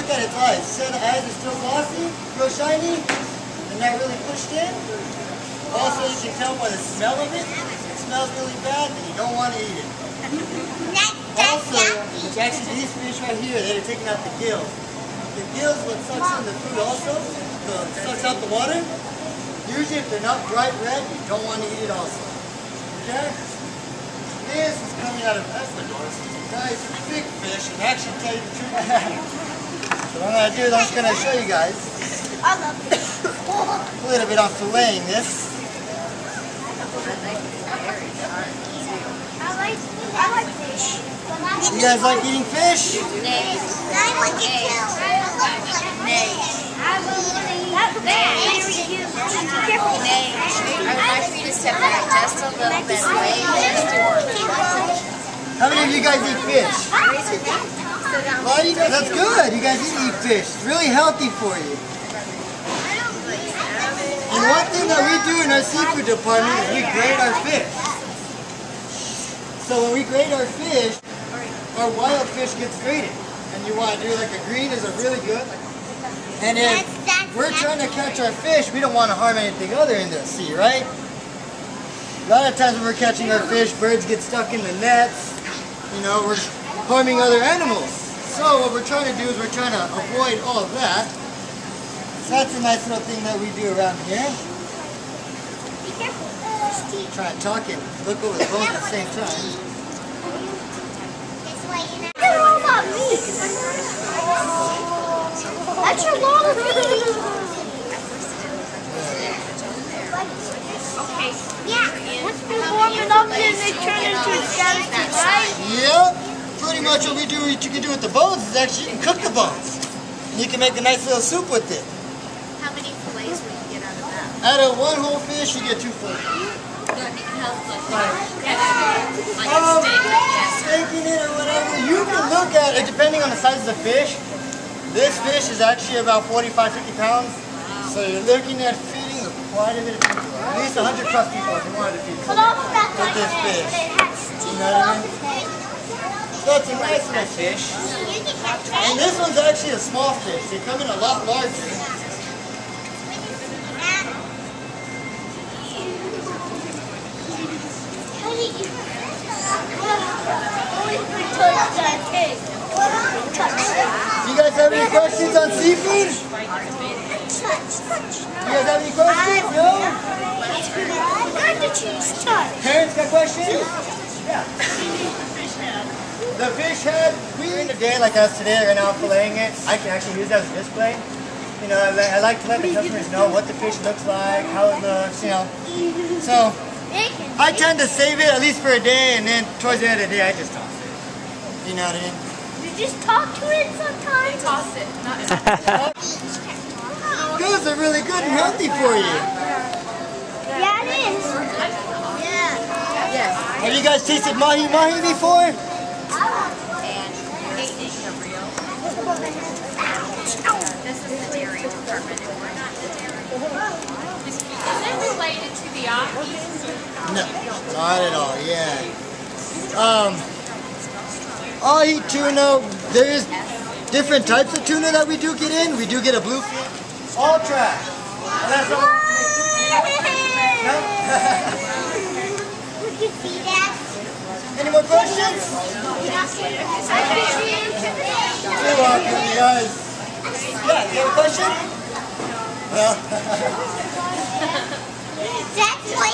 look at its eyes. See, the eyes are still glossy, real shiny, and not really pushed in. Also, you can tell by the smell of it. It smells really bad, and you don't want to eat it. Also, it's actually these fish right here that are taking out the gills. The gills what sucks in the food also, so it sucks out the water. Usually if they're not bright red, you don't want to eat it also. Okay? This is coming out of Ecuador. It's a nice big fish, and actually tell you the truth. So what I'm going to do is I'm just going to show you guys a little bit on filleting this. I like fish. You guys like eating fish? I like it too. I would like for you to step back just a little bit. How many of you guys eat fish? Well, that's good. You guys eat fish. It's really healthy for you. And one thing that we do in our seafood department is we grade our fish. So when we grade our fish, our wild fish gets graded. And you want to do like a green is a really good. And if we're trying to catch our fish, we don't want to harm anything other in the sea, right? A lot of times when we're catching our fish, birds get stuck in the nets. You know, we're harming other animals. So what we're trying to do is we're trying to avoid all of that. So that's a nice little thing that we do around here. Be careful. Try and talk and look over the bones at the same time. All about meat. That's your lot of meat. Okay. Yeah. Once we warm it up, then they turn into a skeleton, right? Yeah. Pretty much what we do, what you can do with the bones is actually you can cook the bones. And you can make a nice little soup with it. How many fillets will you get out of that? Out of one whole fish, you get 2 fillets. Steaking it or whatever, you can look at it depending on the size of the fish. This fish is actually about 45, 50 pounds. So you're looking at feeding quite a bit of people. At least 100 plus people if you wanted to feed with this fish. You know what I mean? So it's a nice little fish. And this one's actually a small fish. They come in a lot larger. You guys have any questions on seafood? You guys have any questions? No? Parents got questions? Yeah. The fish head, during the day like us today, right now I'm filleting it, I can actually use that as a display. You know, I like to let the customers know what the fish looks like, how it looks, you know. So, I tend to save it at least for a day, and then towards the end of the day I just toss it. You know what I mean? You just talk to it sometimes? Toss it. Those are really good and healthy for you. Yeah, it is. Yeah. Yes. Have you guys tasted Mahi before? And these are real. This is the dairy department, and we're not the dairy. Is it related to the Akis? No, not at all, yeah. Ahi tuna, there's different types of tuna that we do get in. We do get a bluefin. All trash. That's all. No? Would you see that? Any more questions? You're welcome, you guys. Yeah, you have a question? Well. That's why